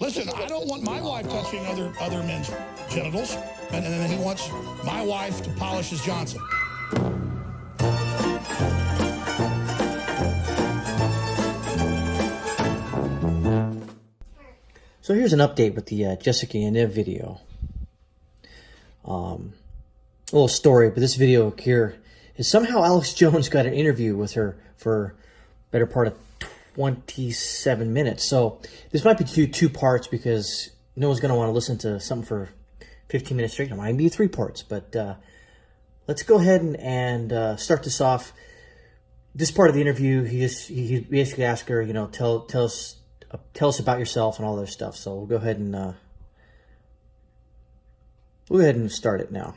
Listen, I don't want my wife touching other men's genitals, and then he wants my wife to polish his Johnson. So here's an update with the Jessica Yaniv video. A little story, but this video here is somehow Alex Jones got an interview with her for better part of 27 minutes. So this might be two parts because no one's going to want to listen to something for 15 minutes straight. It might be 3 parts, but let's go ahead and start this off. This part of the interview, he basically asked her, tell us about yourself and all that stuff. So we'll go ahead and start it now.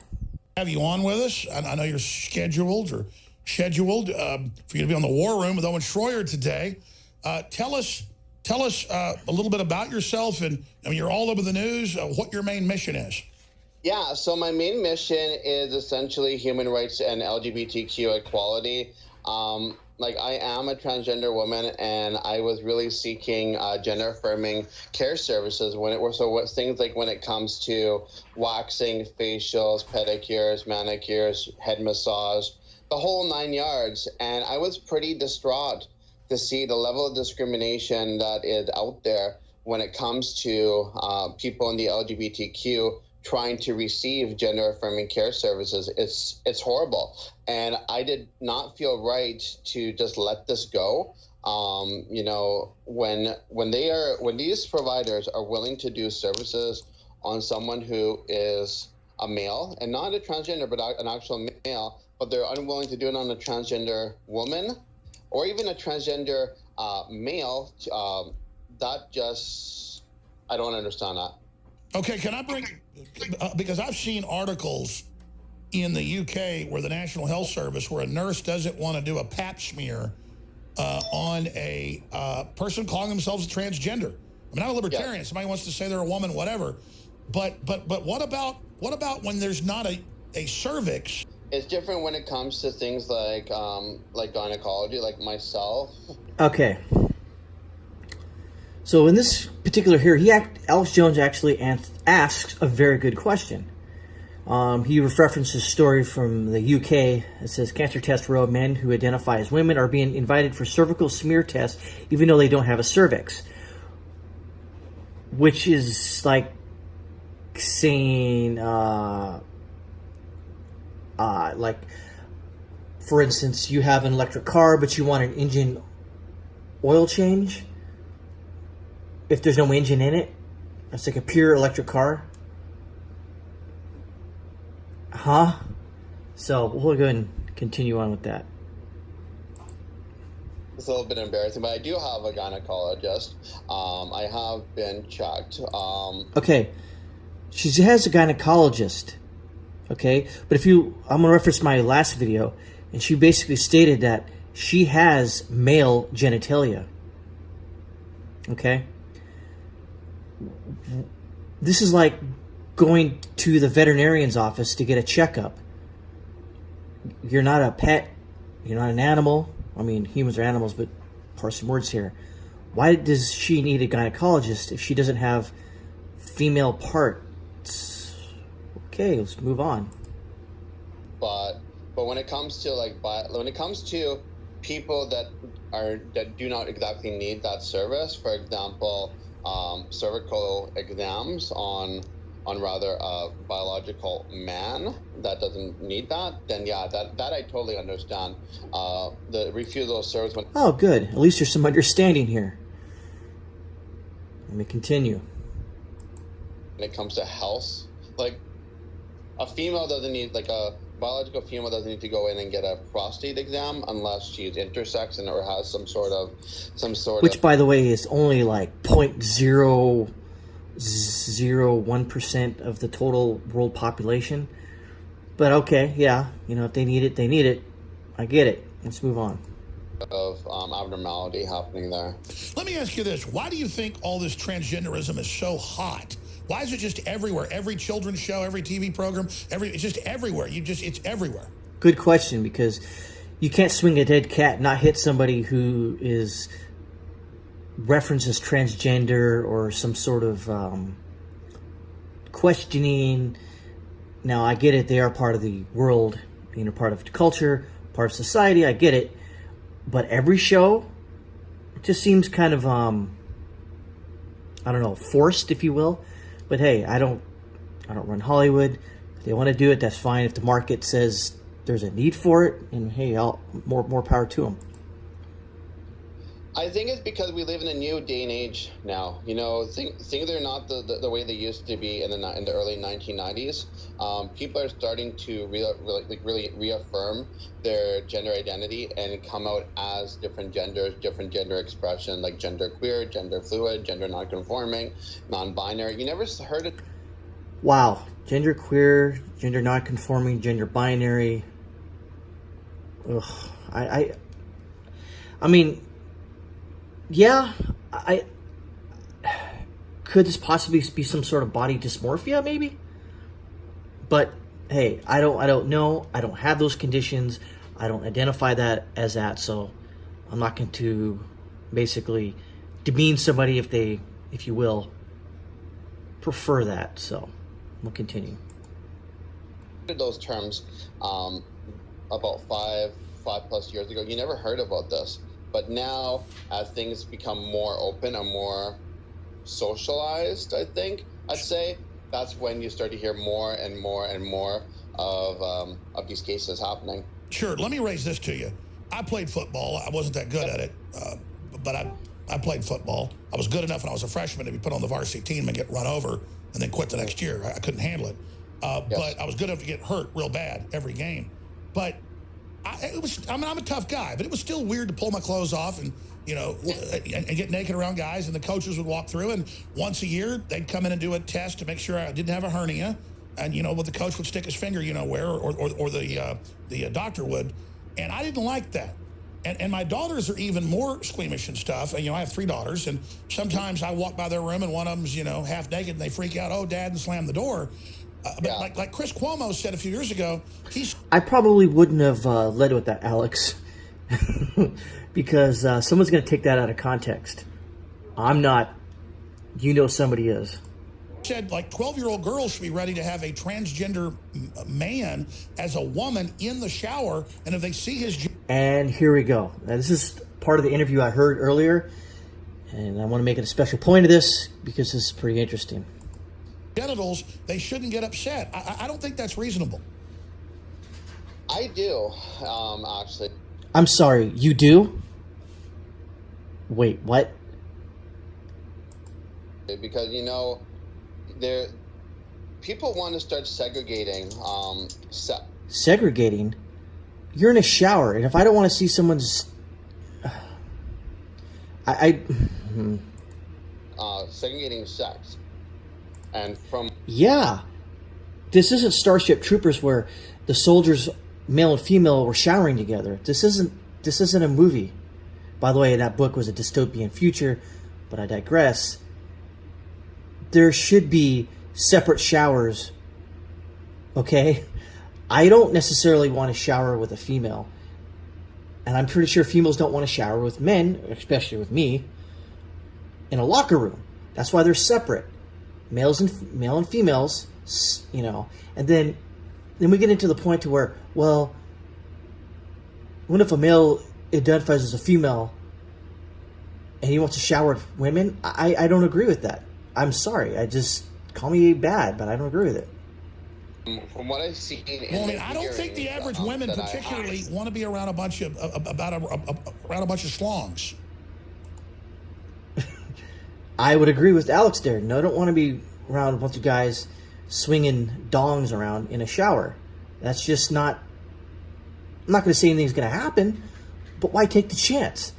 Have you on with us? I know you're scheduled for you to be on the War Room with Owen Schroyer today. Tell us a little bit about yourself, and you're all over the news. What your main mission is? Yeah, so my main mission is essentially human rights and LGBTQ equality. I am a transgender woman, and I was really seeking gender-affirming care services things like when it comes to waxing, facials, pedicures, manicures, head massage, the whole 9 yards. And I was pretty distraught to see the level of discrimination that is out there when it comes to people in the LGBTQ trying to receive gender-affirming care services. It's horrible, and I did not feel right to just let this go. When these providers are willing to do services on someone who is a male and not a transgender, but an actual male, but they're unwilling to do it on a transgender woman or even a transgender male, I don't understand that. Okay, can I bring, because I've seen articles in the UK where the National Health Service, where a nurse doesn't want to do a pap smear on a person calling themselves a transgender. I mean, I'm a libertarian. Yeah. Somebody wants to say they're a woman, whatever. But what about when there's not a cervix? It's different when it comes to things like gynecology, like myself. Okay. So in this particular here, Alex Jones actually asks a very good question. He references a story from the UK. It says, Cancer Test Row, men who identify as women are being invited for cervical smear tests even though they don't have a cervix. Which is like saying, for instance, you have an electric car, but you want an engine oil change. If there's no engine in it, it's like a pure electric car. So we'll go ahead and continue on with that. It's a little bit embarrassing, but I do have a gynecologist. I have been checked. Okay, she has a gynecologist. Okay, but I'm going to reference my last video, and she basically stated that she has male genitalia. Okay? This is like going to the veterinarian's office to get a checkup. You're not a pet. You're not an animal. I mean, humans are animals, but parse some words here. Why does she need a gynecologist if she doesn't have female parts? Okay, let's move on. But when it comes to people that do not exactly need that service, for example, cervical exams on rather a biological man that doesn't need that, then yeah, that I totally understand. The refusal of service. Oh, good. At least there's some understanding here. Let me continue. When it comes to health, like a biological female doesn't need to go in and get a prostate exam unless she's intersex or has some sort of. Which, by the way, is only like 0.001% of the total world population. But okay, yeah, if they need it, they need it. I get it. Let's move on. Of abnormality happening there. Let me ask you this: why do you think all this transgenderism is so hot? Why is it just everywhere? Every children's show, every TV program, it's just everywhere. It's everywhere. Good question, because you can't swing a dead cat, not hit somebody who is references transgender or some sort of questioning. Now, I get it. They are part of the world, part of the culture, part of society. I get it. But every show, it just seems kind of, I don't know, forced, if you will. But hey, I don't run Hollywood. If they want to do it, that's fine. If the market says there's a need for it, and hey, more power to them. I think it's because we live in a new day and age now. Things are not the way they used to be in the early 1990s. People are starting to really reaffirm their gender identity and come out as different genders, different gender expression, like gender queer, gender fluid, gender nonconforming, non-binary. You never heard it. Wow, gender queer, gender nonconforming, gender binary. Ugh, I mean. Yeah, could this possibly be some sort of body dysmorphia, maybe? But hey, I don't know. I don't have those conditions. I don't identify that as that, so I'm not going to basically demean somebody if they, if you will, prefer that. So we'll continue. Those terms about five plus years ago. You never heard about this. But now, as things become more open and more socialized, I'd say, that's when you start to hear more and more and more of these cases happening. Sure. Let me raise this to you. I played football. I wasn't that good at it, but I played football. I was good enough when I was a freshman to be put on the varsity team and get run over and then quit the next year. I couldn't handle it. Yes. But I was good enough to get hurt real bad every game. But I'm a tough guy, but it was still weird to pull my clothes off and get naked around guys, and the coaches would walk through, and once a year they'd come in and do a test to make sure I didn't have a hernia, and the coach would stick his finger where, or the doctor would, and I didn't like that. And my daughters are even more squeamish and stuff. And, I have 3 daughters, and sometimes I walk by their room and one of them's half naked, and they freak out, "Oh, Dad," and slam the door. But like Chris Cuomo said a few years ago, I probably wouldn't have led with that, Alex, because someone's going to take that out of context. I'm not. Somebody is. Said like 12-year-old girls should be ready to have a transgender man as a woman in the shower, and if they see his. And here we go. Now, this is part of the interview I heard earlier, and I want to make it a special point of this because this is pretty interesting. Genitals, they shouldn't get upset. I don't think that's reasonable. I do, actually. I'm sorry, you do? Wait, what? Because people want to start segregating sex. Segregating? You're in a shower, and if I don't want to see someone's, segregating sex. And from this isn't Starship Troopers where the soldiers, male and female, were showering together. This isn't a movie. By the way, that book was a dystopian future, but I digress. There should be separate showers. Okay, I don't necessarily want to shower with a female, and I'm pretty sure females don't want to shower with men, especially with me, in a locker room. That's why they're separate. Male and females, and then we get into the point to where, well, what if a male identifies as a female and he wants to shower with women? I don't agree with that. I'm sorry. Call me bad, but I don't agree with it. From what I've seen, I don't think the average women particularly want to be around a bunch of slongs. I would agree with Alex there. No, I don't want to be around a bunch of guys swinging dongs around in a shower. That's just not... I'm not going to say anything's going to happen, but why take the chance?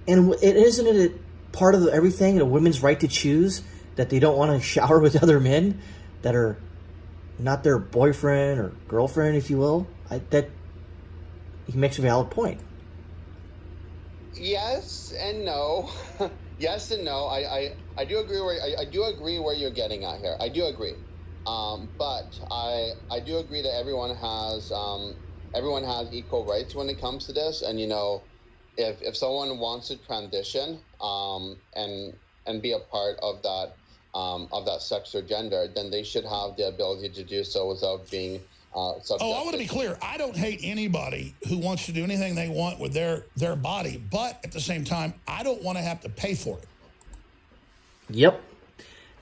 And isn't it part of everything, a women's right to choose, that they don't want to shower with other men that are not their boyfriend or girlfriend, if you will? That he makes a valid point. Yes and no. Yes and no. I do agree where you're getting at here. I do agree, but I do agree that everyone has equal rights when it comes to this, and if someone wants to transition and be a part of that sex or gender, then they should have the ability to do so without being subjected. Oh, I want to be clear. I don't hate anybody who wants to do anything they want with their body, but at the same time, I don't want to have to pay for it. Yep.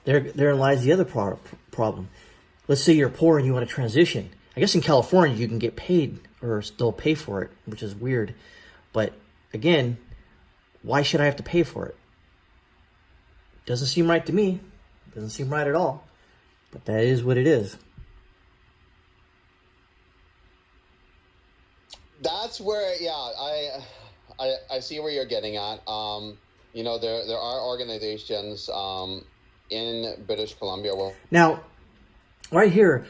There lies the other problem. Let's say you're poor and you want to transition. I guess in California you can get paid or still pay for it, which is weird. But again, why should I have to pay for it? Doesn't seem right to me. Doesn't seem right at all. But that is what it is. That's where, yeah, I see where you're getting at. You know, there are organizations in British Columbia. Now, right here,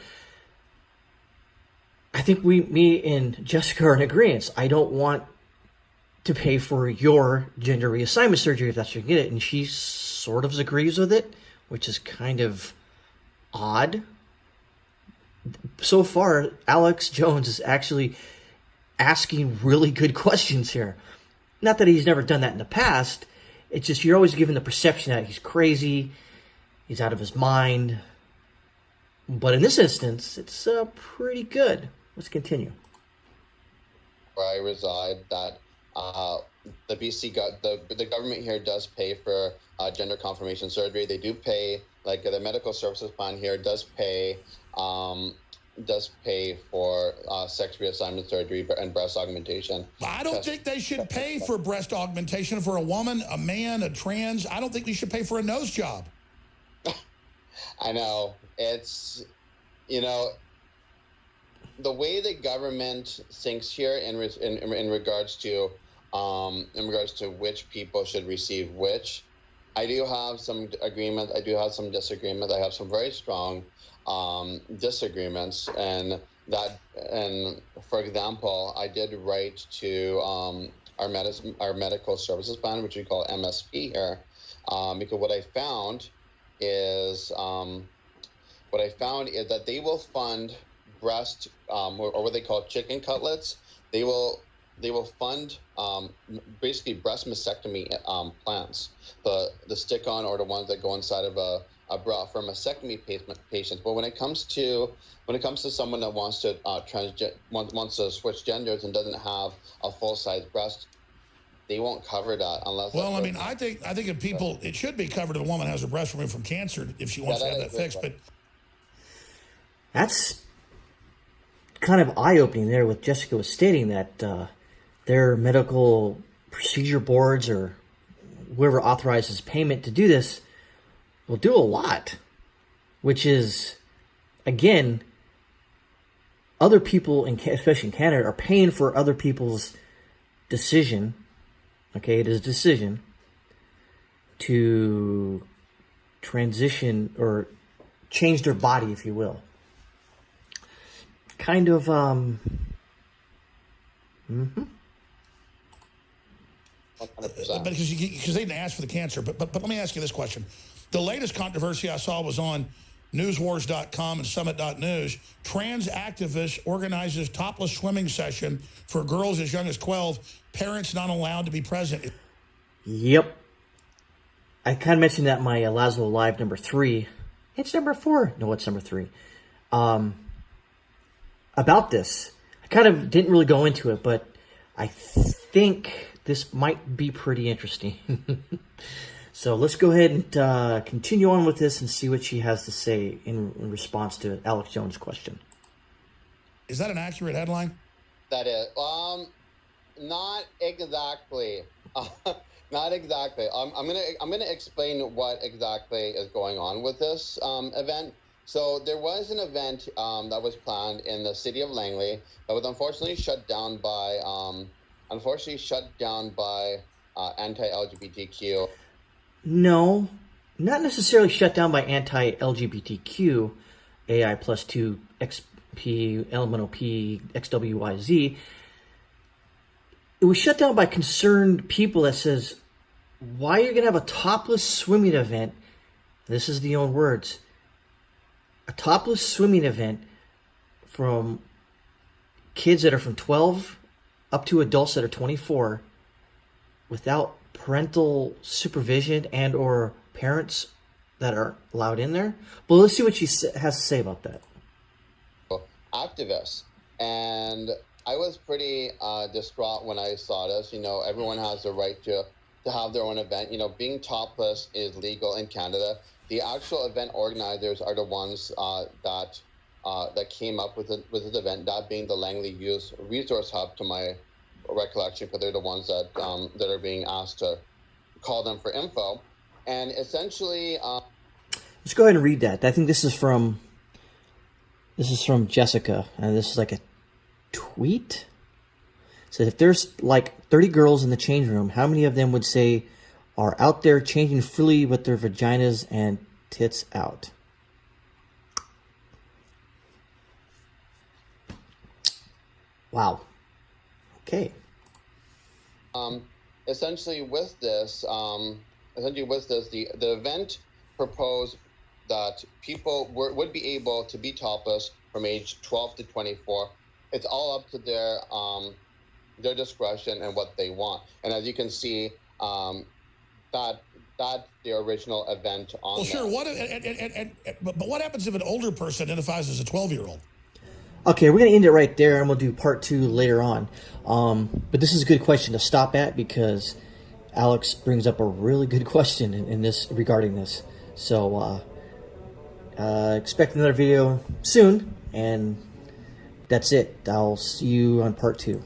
I think me and Jessica are in agreement. I don't want to pay for your gender reassignment surgery if that's what you get it. And she sort of agrees with it, which is kind of odd. So far, Alex Jones is actually asking really good questions here. Not that he's never done that in the past. It's just you're always given the perception that he's crazy, he's out of his mind. But in this instance, it's pretty good. Let's continue. Where I reside, that the BC the government here does pay for gender confirmation surgery. They do pay, like the medical services plan here does pay for sex reassignment surgery and breast augmentation. I don't think they should pay for breast augmentation for a woman, a man, a trans. I don't think we should pay for a nose job. I know. It's, you know, the way the government thinks here in regards to which people should receive which. I do have some agreement. I do have some disagreement. I have some very strong disagreements, and for example, I did write to our medical services plan, which we call MSP here, because what I found is that they will fund breast or what they call chicken cutlets. They will fund basically breast mastectomy plans, the stick-on or the ones that go inside of a bra for mastectomy patients. But when it comes to someone that wants to switch genders and doesn't have a full-size breast, they won't cover that unless. Well, I mean, I think if it should be covered if a woman has her breast removed from cancer if she wants to have that fixed. But that's kind of eye-opening there. What Jessica was stating, that their medical procedure boards or whoever authorizes payment to do this will do a lot, which is, again, other people, especially in Canada, are paying for other people's decision. Okay, it is a decision to transition or change their body, if you will. Kind of, because they didn't ask for the cancer. But let me ask you this question. The latest controversy I saw was on newswars.com and summit.news. Trans activist organizes topless swimming session for girls as young as 12. Parents not allowed to be present. Yep. I kind of mentioned that in my Laszlo Live number 3. It's number 4. No, it's number 3. About this. I kind of didn't really go into it, but I think this might be pretty interesting. So let's go ahead and continue on with this and see what she has to say in response to Alex Jones' question. Is that an accurate headline? That is. Not exactly. Not exactly. I'm gonna explain what exactly is going on with this event. So there was an event that was planned in the city of Langley that was unfortunately shut down by anti-LGBTQ. No, not necessarily shut down by anti-LGBTQ, AI plus 2 XP, elemental P, XWYZ. It was shut down by concerned people that says, why are you going to have a topless swimming event? This is the own words. A topless swimming event from kids that are from 12 up to adults that are 24 without parental supervision and or parents that are allowed in there. But let's see what she has to say about that. Activists. And I was pretty distraught when I saw this. You know, everyone has the right to have their own event. You know, being topless is legal in Canada. The actual event organizers are the ones that came up with this event, that being the Langley Youth Resource Hub, to my recollection, because they're the ones that are being asked to call them for info. And essentially... Let's go ahead and read that. I think this is from Jessica, and this is like a tweet. It says, if there's like 30 girls in the change room, how many of them would say are out there changing freely with their vaginas and tits out? Wow. Okay. Essentially with this, the event proposed that people would be able to be topless from age 12 to 24. It's all up to their discretion and what they want. And as you can see, that's the original event on. Well, sure. But what happens if an older person identifies as a 12-year-old? Okay, we're going to end it right there, and we'll do part 2 later on. But this is a good question to stop at, because Alex brings up a really good question in this regarding this. So expect another video soon, and that's it. I'll see you on part 2.